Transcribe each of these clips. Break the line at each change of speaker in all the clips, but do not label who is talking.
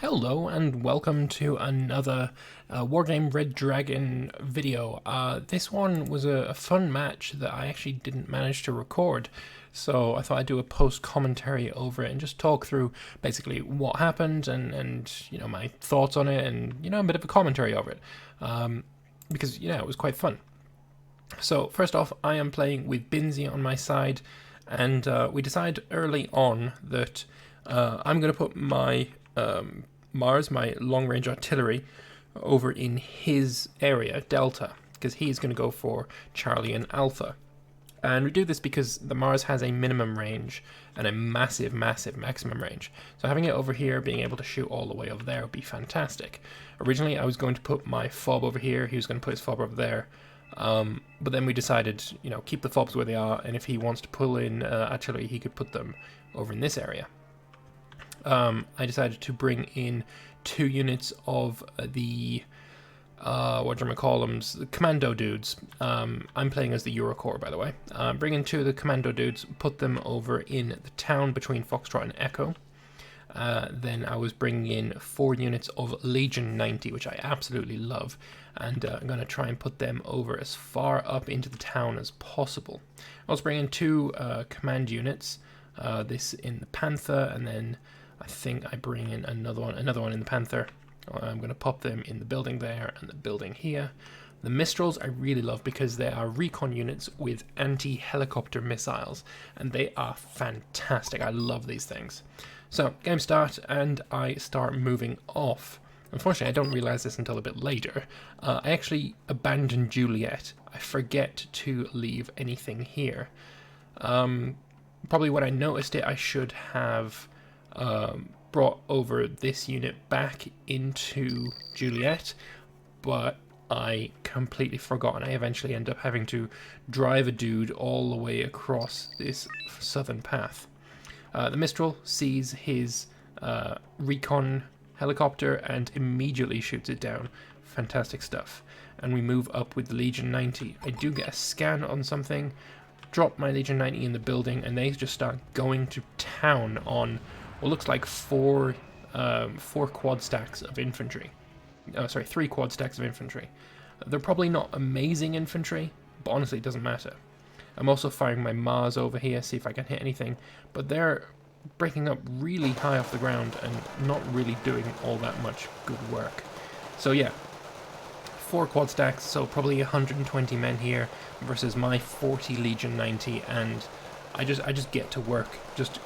Hello and welcome to another Wargame Red Dragon video. This one was a fun match that I actually didn't manage to record, so I thought I'd do a post commentary over it and just talk through basically what happened and my thoughts on it and a bit of a commentary over it, because it was quite fun. So first off, I am playing with Binzi on my side, and we decide early on that I'm going to put my Mars, my long-range artillery, over in his area, Delta, because he's going to go for Charlie and Alpha. And we do this because the Mars has a minimum range and a massive maximum range. So having it over here, being able to shoot all the way over there would be fantastic. Originally, I was going to put my fob over here, he was going to put his fob over there. But then we decided, keep the fobs where they are, and if he wants to pull in artillery, he could put them over in this area. I decided to bring in 2 units of the the commando dudes. I'm playing as the Eurocorps, by the way. Bring in 2 of the commando dudes, put them over in the town between Foxtrot and Echo. Then I was bringing in 4 units of Legion 90, which I absolutely love, and I'm going to try and put them over as far up into the town as possible. I was bringing in 2 command units, this in the Panther, and then I think I bring in another one in the Panther. I'm going to pop them in the building there and the building here. The Mistrals I really love because they are recon units with anti-helicopter missiles, and they are fantastic. I love these things. So, game start, and I start moving off. Unfortunately, I don't realize this until a bit later. I actually abandoned Juliet. I forget to leave anything here. Probably when I noticed it, I should have brought over this unit back into Juliet, but I completely forgot, and I eventually end up having to drive a dude all the way across this southern path. The Mistral sees his recon helicopter and immediately shoots it down. Fantastic stuff. And we move up with the Legion 90. I do get a scan on something, drop my Legion 90 in the building, and they just start going to town on what looks like 4 quad stacks of infantry. Oh, sorry, 3 quad stacks of infantry. They're probably not amazing infantry, but honestly it doesn't matter. I'm also firing my Mars over here, see if I can hit anything, but they're breaking up really high off the ground and not really doing all that much good work. So yeah, 4 quad stacks, so probably 120 men here versus my 40 Legion 90, and I just get to work, just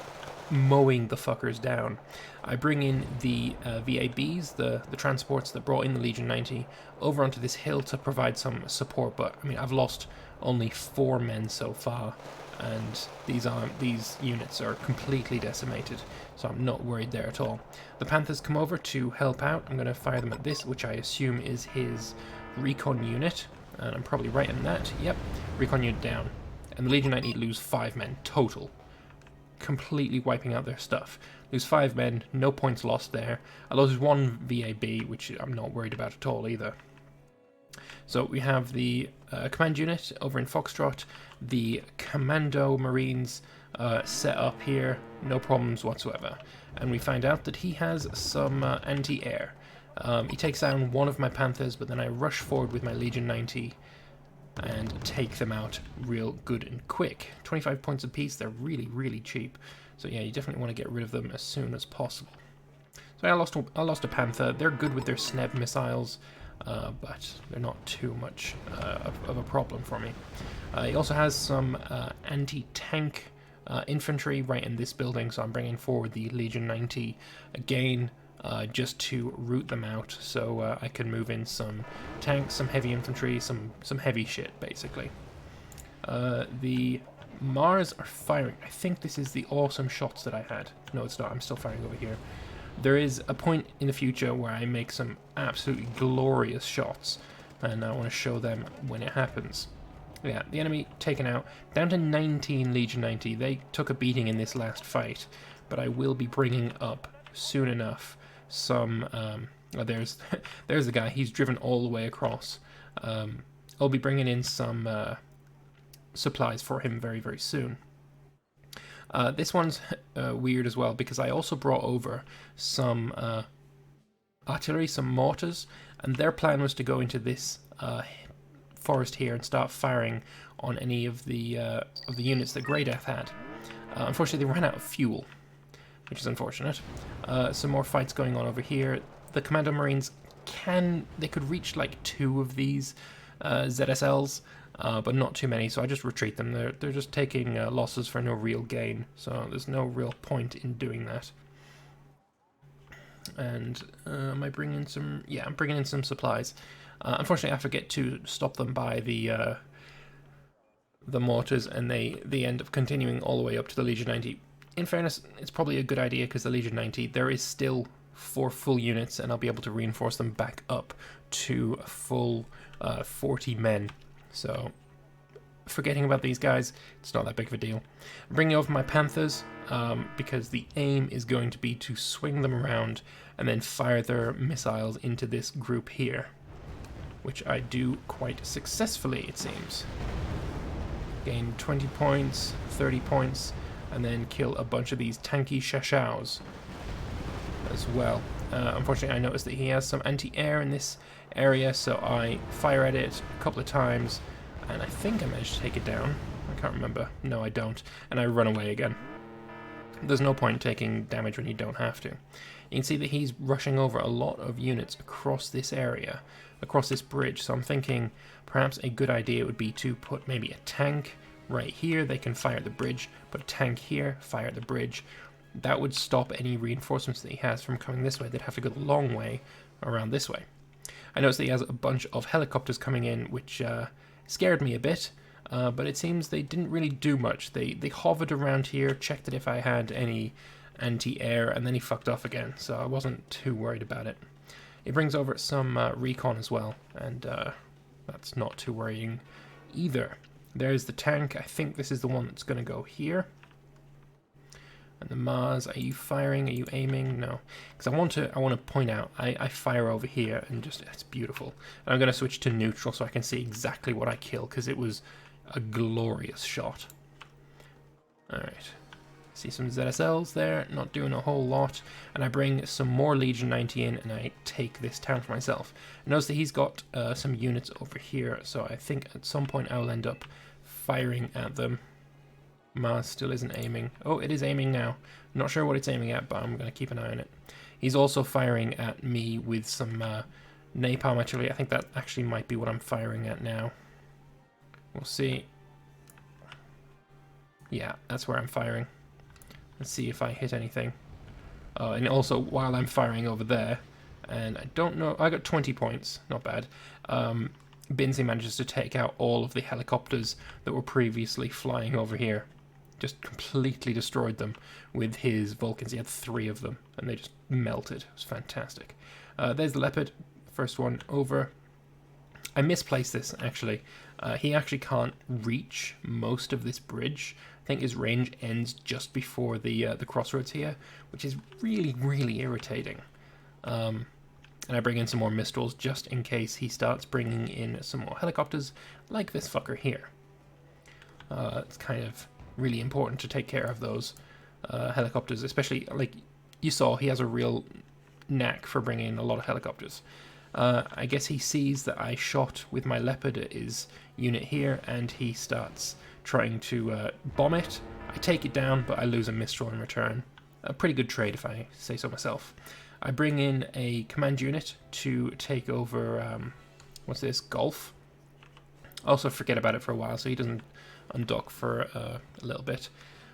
mowing the fuckers down. I bring in the VABs, the transports that brought in the Legion 90, over onto this hill to provide some support, but I mean, I've lost only 4 men so far, and these units are completely decimated, so I'm not worried there at all. The Panthers come over to help out. I'm going to fire them at this, which I assume is his recon unit, and I'm probably right in that. Yep, recon unit down. And the Legion 90 lose 5 men total, completely wiping out their stuff. Lose 5 men, no points lost there. I lose 1 VAB, which I'm not worried about at all either. So we have the command unit over in Foxtrot, the Commando Marines set up here, no problems whatsoever. And we find out that he has some anti-air. He takes down 1 of my Panthers, but then I rush forward with my Legion 90 and take them out real good and quick. 25 points apiece, they're really cheap. So yeah, you definitely want to get rid of them as soon as possible. So I lost a Panther. They're good with their SNEB missiles, but they're not too much of a problem for me. He also has some anti-tank infantry right in this building, so I'm bringing forward the Legion 90 again, just to root them out, so I can move in some tanks, some heavy infantry, some heavy shit, basically. The Mars are firing. I think this is the awesome shots that I had. No, it's not. I'm still firing over here. There is a point in the future where I make some absolutely glorious shots, and I want to show them when it happens. Yeah, the enemy taken out, down to 19 Legion 90. They took a beating in this last fight, but I will be bringing up soon enough some there's the guy, he's driven all the way across. I'll be bringing in some supplies for him very soon. This one's weird as well because I also brought over some artillery, some mortars, and their plan was to go into this forest here and start firing on any of the units that Grey Death had. Unfortunately, they ran out of fuel, which is unfortunate. Some more fights going on over here. The Commando Marines they could reach like 2 of these ZSLs, but not too many, so I just retreat them. They're just taking losses for no real gain, so there's no real point in doing that. And am I bringing in some? Yeah, I'm bringing in some supplies. Unfortunately, I forget to stop them by the mortars, and they end up continuing all the way up to the Legion 90. In fairness, it's probably a good idea because the Legion 90, there is still 4 full units, and I'll be able to reinforce them back up to a full 40 men. So, forgetting about these guys, it's not that big of a deal. I'm bringing over my Panthers because the aim is going to be to swing them around and then fire their missiles into this group here, which I do quite successfully, it seems. Gain 20 points, 30 points, and then kill a bunch of these tanky shashaos as well. Unfortunately, I noticed that he has some anti-air in this area, so I fire at it a couple of times, and I think I managed to take it down. I can't remember. No, I don't. And I run away again. There's no point taking damage when you don't have to. You can see that he's rushing over a lot of units across this area, across this bridge, so I'm thinking perhaps a good idea would be to put maybe a tank right here. They can fire at the bridge, put a tank here, fire at the bridge. That would stop any reinforcements that he has from coming this way. They'd have to go the long way around this way. I noticed that he has a bunch of helicopters coming in, which scared me a bit, but it seems they didn't really do much. They hovered around here, checked it if I had any anti-air, and then he fucked off again, so I wasn't too worried about it. It brings over some recon as well, and that's not too worrying either. There's the tank. I think this is the one that's going to go here. And the Mars, are you firing? Are you aiming? No, because I want to point out I fire over here and just it's beautiful. And I'm going to switch to neutral so I can see exactly what I kill because it was a glorious shot. All right, see some ZSLs there, not doing a whole lot, and I bring some more Legion 90 in and I take this town for myself. Notice that he's got some units over here, so I think at some point I'll end up firing at them. Mars still isn't aiming. Oh, it is aiming now. I'm not sure what it's aiming at, but I'm going to keep an eye on it. He's also firing at me with some napalm, actually. I think that actually might be what I'm firing at now. We'll see. Yeah, that's where I'm firing. Let's see if I hit anything. And also, while I'm firing over there, and I don't know, I got 20 points, not bad. Binsley manages to take out all of the helicopters that were previously flying over here. Just completely destroyed them with his Vulcans. He had 3 of them, and they just melted. It was fantastic. There's the Leopard, first one over. I misplaced this, actually. He actually can't reach most of this bridge. I think his range ends just before the crossroads here, which is really, really irritating. And I bring in some more Mistrals just in case he starts bringing in some more helicopters, like this fucker here. It's kind of really important to take care of those helicopters, especially, like you saw, he has a real knack for bringing in a lot of helicopters. I guess he sees that I shot with my Leopard at his unit here, and he starts trying to bomb it. I take it down, but I lose a Mistral in return. A pretty good trade, if I say so myself. I bring in a command unit to take over, what's this, Golf. Also forget about it for a while, so he doesn't undock for a little bit.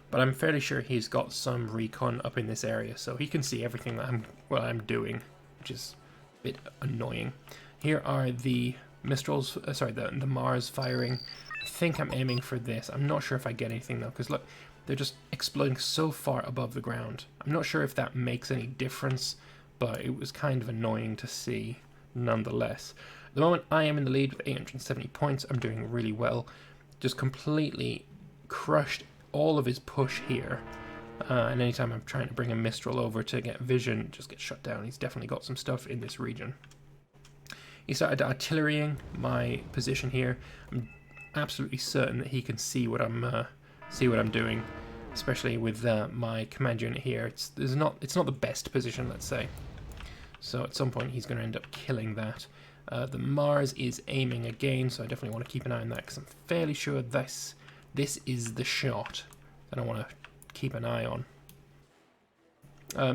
But I'm fairly sure he's got some recon up in this area, so he can see everything that I'm doing, which is a bit annoying. Here are the Mistrals, sorry, the Mars firing. I think I'm aiming for this. I'm not sure if I get anything though, because look, they're just exploding so far above the ground. I'm not sure if that makes any difference, but it was kind of annoying to see nonetheless. At the moment, I am in the lead with 870 points. I'm doing really well. Just completely crushed all of his push here. And anytime I'm trying to bring a Mistral over to get vision, just get shut down. He's definitely got some stuff in this region. He started artillerying my position here. I'm absolutely certain that he can see what I'm doing, especially with my command unit here. It's not the best position, let's say. So at some point he's going to end up killing that. The Mars is aiming again, so I definitely want to keep an eye on that because I'm fairly sure this is the shot that I want to keep an eye on.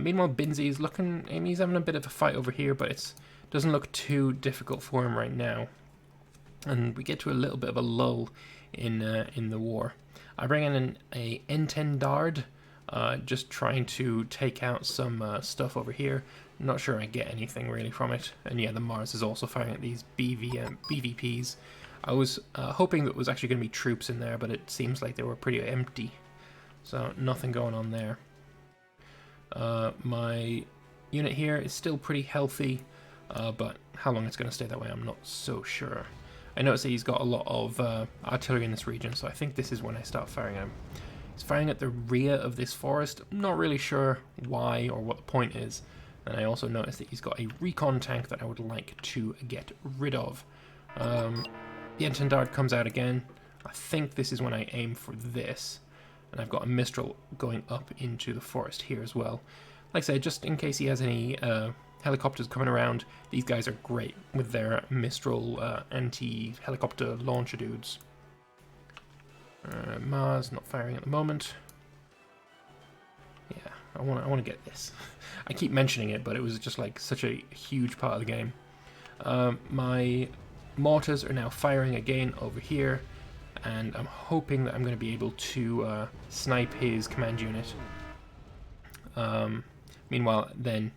Meanwhile, Binzy's looking, he's having a bit of a fight over here, but it doesn't look too difficult for him right now. And we get to a little bit of a lull in the war. I bring in a N10 Dard, just trying to take out some stuff over here. Not sure I get anything really from it. And yeah, the Mars is also firing at these BVPs. I was hoping that was actually going to be troops in there, but it seems like they were pretty empty. So nothing going on there. My unit here is still pretty healthy, but how long it's going to stay that way, I'm not so sure. I notice that he's got a lot of artillery in this region, so I think this is when I start firing at him. He's firing at the rear of this forest. I'm not really sure why or what the point is. And I also noticed that he's got a recon tank that I would like to get rid of. The N10 Dard comes out again. I think this is when I aim for this. And I've got a Mistral going up into the forest here as well. Like I said, just in case he has any helicopters coming around, these guys are great with their Mistral anti-helicopter launcher dudes. Mars not firing at the moment. Yeah, I want to get this. I keep mentioning it, but it was just like such a huge part of the game. My mortars are now firing again over here, and I'm hoping that I'm going to be able to snipe his command unit. Meanwhile, then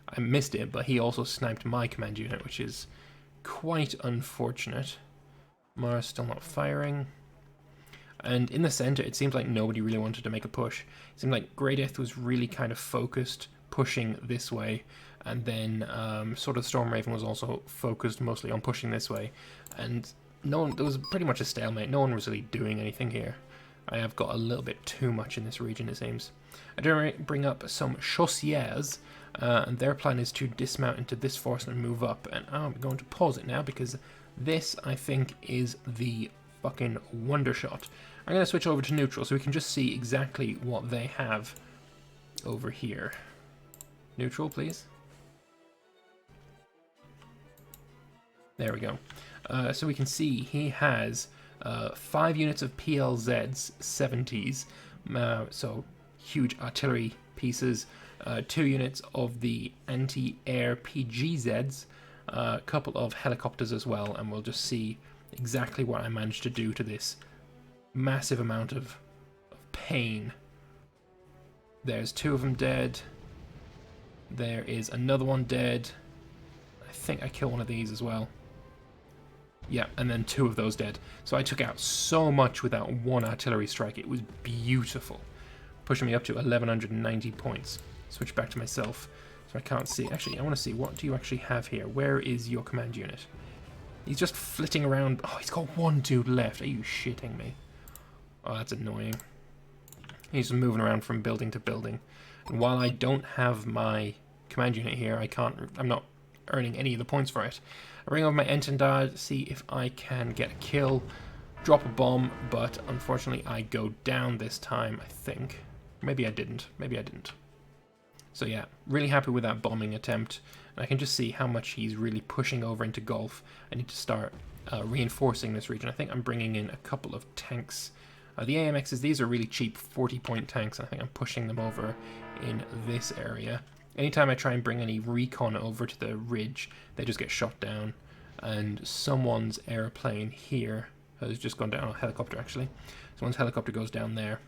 I missed it, but he also sniped my command unit, which is quite unfortunate. Mars still not firing. And in the center, it seems like nobody really wanted to make a push. It seemed like Grey Death was really kind of focused, pushing this way, and then sort of Storm Raven was also focused mostly on pushing this way. And no one, there was pretty much a stalemate. No one was really doing anything here. I have got a little bit too much in this region, it seems. I do bring up some Chasseurs, and their plan is to dismount into this forest and move up. And I'm going to pause it now because this, I think, is the fucking wonder shot. I'm going to switch over to neutral so we can just see exactly what they have over here. Neutral, please. There we go. So we can see he has 5 units of PLZs, 70s, so huge artillery pieces, 2 units of the anti-air PGZs, a couple of helicopters as well, and we'll just see exactly what I managed to do to this massive amount of pain. There's 2 of them dead. There is another one dead. I think I killed one of these as well. Yeah, and then 2 of those dead. So I took out so much without 1 artillery strike. It was beautiful. Pushing me up to 1190 points. Switch back to myself so I can't see. Actually, I want to see, what do you actually have here? Where is your command unit? He's just flitting around. Oh, he's got 1 dude left. Are you shitting me? Oh, that's annoying. He's just moving around from building to building. And while I don't have my command unit here, I'm not earning any of the points for it. I bring over my N10 Dard to see if I can get a kill, drop a bomb, but unfortunately I go down this time, I think. Maybe I didn't. Maybe I didn't. So yeah, really happy with that bombing attempt. And I can just see how much he's really pushing over into Gulf. I need to start reinforcing this region. I think I'm bringing in a couple of tanks. The AMXs, these are really cheap 40-point tanks, and I think I'm pushing them over in this area. Anytime I try and bring any recon over to the ridge, they just get shot down. And someone's airplane here has just gone down, a helicopter actually. Someone's helicopter goes down there.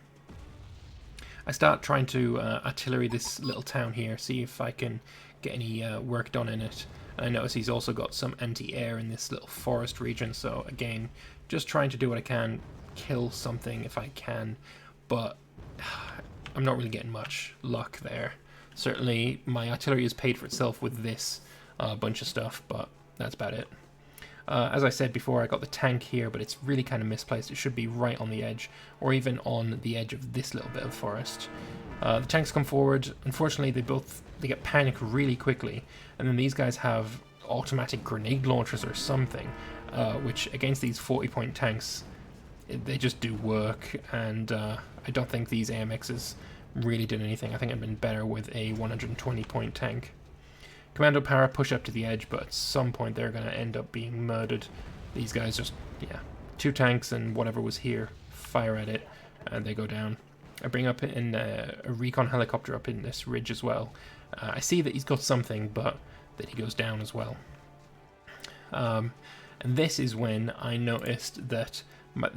I start trying to artillery this little town here, see if I can get any work done in it. And I notice he's also got some anti-air in this little forest region, so again, just trying to do what I can, kill something if I can, but I'm not really getting much luck there. Certainly my artillery has paid for itself with this bunch of stuff, but that's about it. As I said before, I got the tank here, but it's really kind of misplaced. It should be right on the edge, or even on the edge of this little bit of forest. The tanks come forward. Unfortunately, they get panicked really quickly, and then these guys have automatic grenade launchers or something, which against these 40-point tanks, they just do work, and I don't think these AMXs really did anything. I think I'd been better with a 120-point tank. Commando Para push up to the edge, but at some point they're going to end up being murdered. These guys just, yeah, 2 tanks and whatever was here, fire at it, and they go down. I bring up in a recon helicopter up in this ridge as well. I see that he's got something, but that he goes down as well. And this is when I noticed that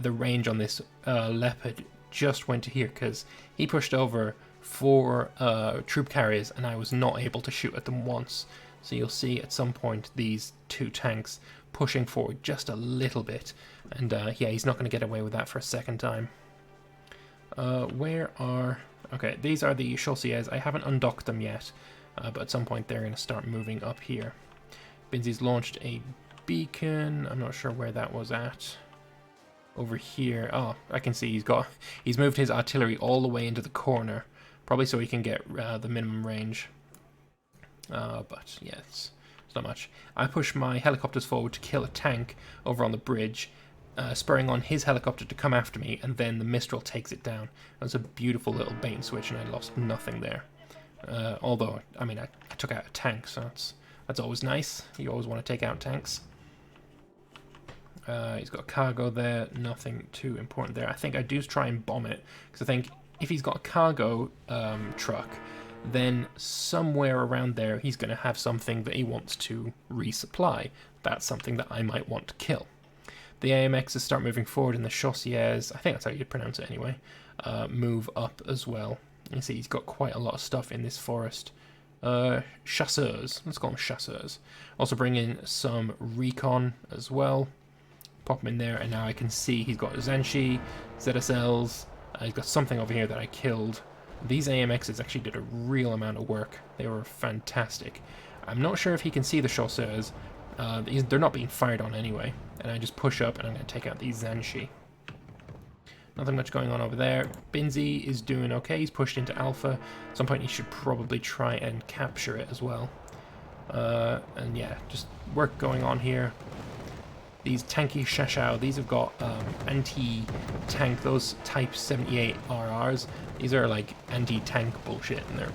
the range on this Leopard just went to here, because he pushed over 4 troop carriers and I was not able to shoot at them once. So you'll see at some point these 2 tanks pushing forward just a little bit, and yeah, he's not going to get away with that for a second time. Where are... Okay, these are the Chosin. I haven't undocked them yet, but at some point they're going to start moving up here. Binzi's launched a beacon. I'm not sure where that was at. Over here. Oh, I can see he's moved his artillery all the way into the corner, probably so he can get the minimum range. But yeah, it's not much. I push my helicopters forward to kill a tank over on the bridge, spurring on his helicopter to come after me, and then the Mistral takes it down. It was a beautiful little bait and switch, and I lost nothing there. Although, I mean, I took out a tank, so that's always nice. You always want to take out tanks. He's got cargo there, nothing too important there. I think I do try and bomb it, because I think if he's got a cargo truck, then somewhere around there he's going to have something that he wants to resupply. That's something that I might want to kill. The AMXs start moving forward, and the Chosin, I think that's how you pronounce it anyway, move up as well. You see he's got quite a lot of stuff in this forest. Chasseurs, let's call them Chasseurs. Also bring in some recon as well. Pop him in there, and now I can see he's got Zanshi, ZSLs, he's got something over here that I killed. These AMXs actually did a real amount of work. They were fantastic. I'm not sure if he can see the Chasseurs. They're not being fired on anyway. And I just push up, and I'm going to take out these Zanshi. Nothing much going on over there. Binzi is doing okay. He's pushed into Alpha. At some point he should probably try and capture it as well. And yeah, just work going on here. These tanky Shashao, these have got anti-tank, those Type 78 RRs. These are like anti-tank bullshit, and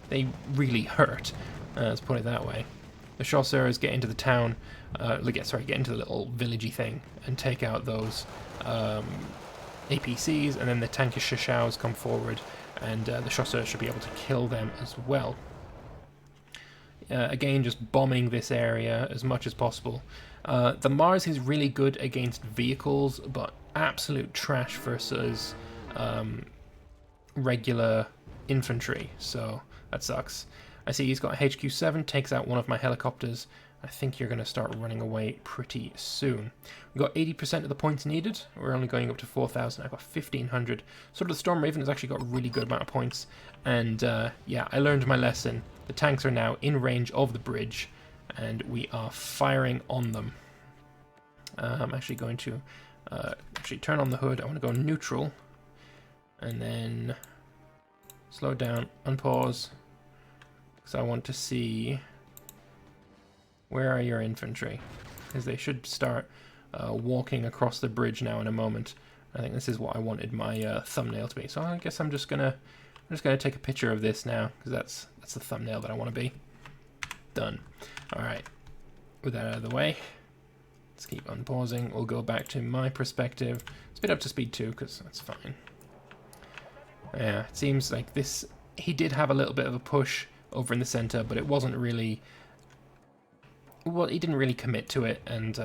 they really hurt. Let's put it that way. The Chasseurs get into the town, get into the little villagey thing and take out those APCs, and then the tanky Shashaos come forward, and the Chasseurs should be able to kill them as well. Again, just bombing this area as much as possible. The Mars is really good against vehicles, but absolute trash versus regular infantry, so that sucks. I see he's got a HQ-7, takes out one of my helicopters. I think you're going to start running away pretty soon. We've got 80% of the points needed. We're only going up to 4,000. I've got 1,500. Sort of the Storm Raven has actually got a really good amount of points. And yeah, I learned my lesson. The tanks are now in range of the bridge, and we are firing on them. I'm actually going to turn on the hood. I want to go neutral, and then slow down, unpause, because I want to see where are your infantry, because they should start walking across the bridge now in a moment. I think this is what I wanted my thumbnail to be. So I guess I'm just gonna take a picture of this now, because that's the thumbnail that I want to be. Done. All right. With that out of the way, let's keep unpausing. We'll go back to my perspective. Speed up to speed 2, because that's fine. Yeah, it seems like this. He did have a little bit of a push over in the center, but it wasn't really. Well, he didn't really commit to it, and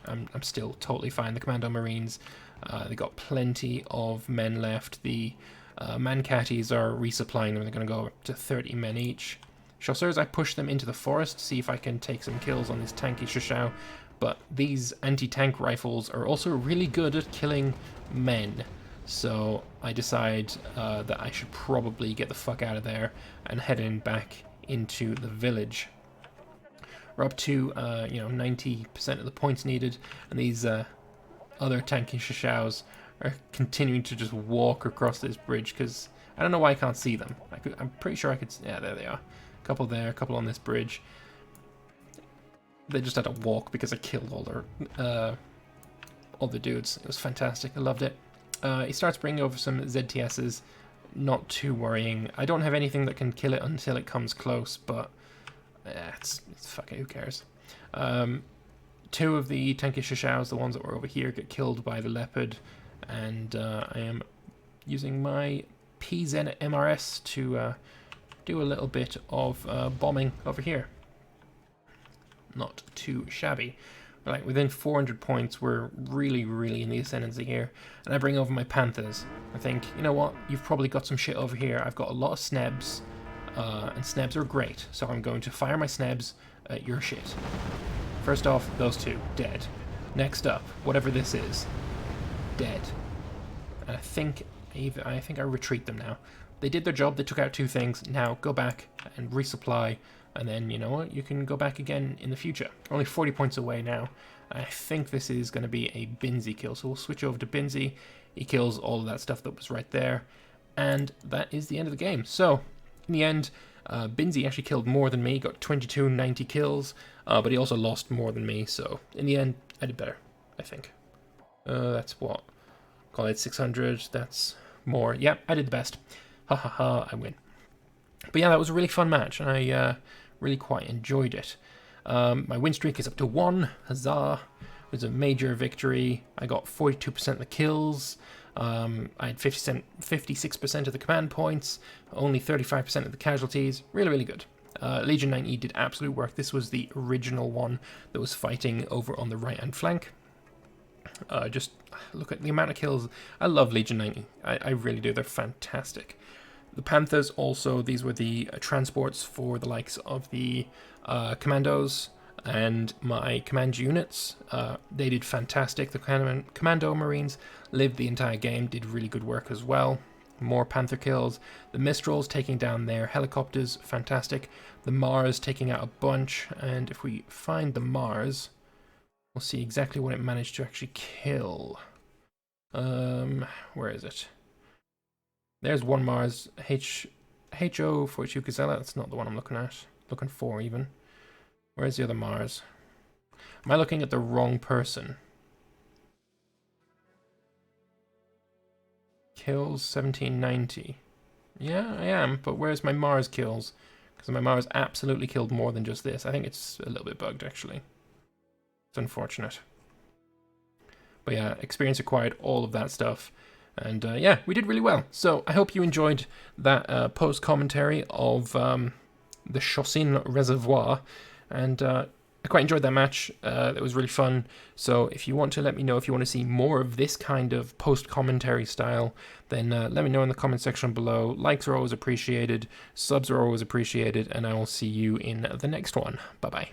I'm still totally fine. The Commando Marines, they got plenty of men left. The Mancatis are resupplying them. They're going to go up to 30 men each. Chasseurs, I push them into the forest, see if I can take some kills on this tanky Shashao. But these anti-tank rifles are also really good at killing men. So I decide that I should probably get the fuck out of there and head in back into the village. We're up to 90% of the points needed, and these other tanky Shashaos are continuing to just walk across this bridge, because I don't know why I can't see them. I'm pretty sure I could. Yeah, there they are. A couple there, a couple on this bridge. They just had to walk because I killed all the dudes. It was fantastic. I loved it. He starts bringing over some ZTSs. Not too worrying. I don't have anything that can kill it until it comes close, but It's fuck it, who cares? Two of the tanky Shishaos, the ones that were over here, get killed by the leopard, and I am using my PZ MRS to do a little bit of bombing over here. Not too shabby. Like, within 400 points, we're really, really in the ascendancy here. And I bring over my Panthers. I think, you know what, you've probably got some shit over here. I've got a lot of Snebs, and Snebs are great. So I'm going to fire my Snebs at your shit. First off, those two, dead. Next up, whatever this is, dead. And I think I retreat them now. They did their job, they took out two things. Now go back and resupply. And then, you know what, you can go back again in the future. We're only 40 points away now. I think this is going to be a Binsey kill. So we'll switch over to Binsey. He kills all of that stuff that was right there. And that is the end of the game. So, in the end, Binsey actually killed more than me. Got 90 kills. But he also lost more than me. So, in the end, I did better, I think. That's what? Call it 600. That's more. Yeah, I did the best. Ha ha ha, I win. But yeah, that was a really fun match. And I really quite enjoyed it. My win streak is up to 1. Huzzah. It was a major victory. I got 42% of the kills. I had 56% of the command points. Only 35% of the casualties. Really, really good. Legion 90 did absolute work. This was the original one that was fighting over on the right-hand flank. Just look at the amount of kills. I love Legion 90. I really do. They're fantastic. The Panthers also, these were the transports for the likes of the commandos and my command units. They did fantastic. The commando marines lived the entire game, did really good work as well. More Panther kills. The Mistrals taking down their helicopters, fantastic. The Mars taking out a bunch, and if we find the Mars, we'll see exactly what it managed to actually kill. Where is it? There's one Mars, HO42 Gazella. That's not the one I'm looking at. Looking for, even. Where's the other Mars? Am I looking at the wrong person? Kills 1790. Yeah, I am, but where's my Mars kills? Because my Mars absolutely killed more than just this. I think it's a little bit bugged, actually. It's unfortunate. But yeah, experience acquired, all of that stuff. And yeah, we did really well. So I hope you enjoyed that post-commentary of the Chosin Reservoir. And I quite enjoyed that match. It was really fun. So if you want to let me know if you want to see more of this kind of post-commentary style, then let me know in the comment section below. Likes are always appreciated. Subs are always appreciated. And I will see you in the next one. Bye-bye.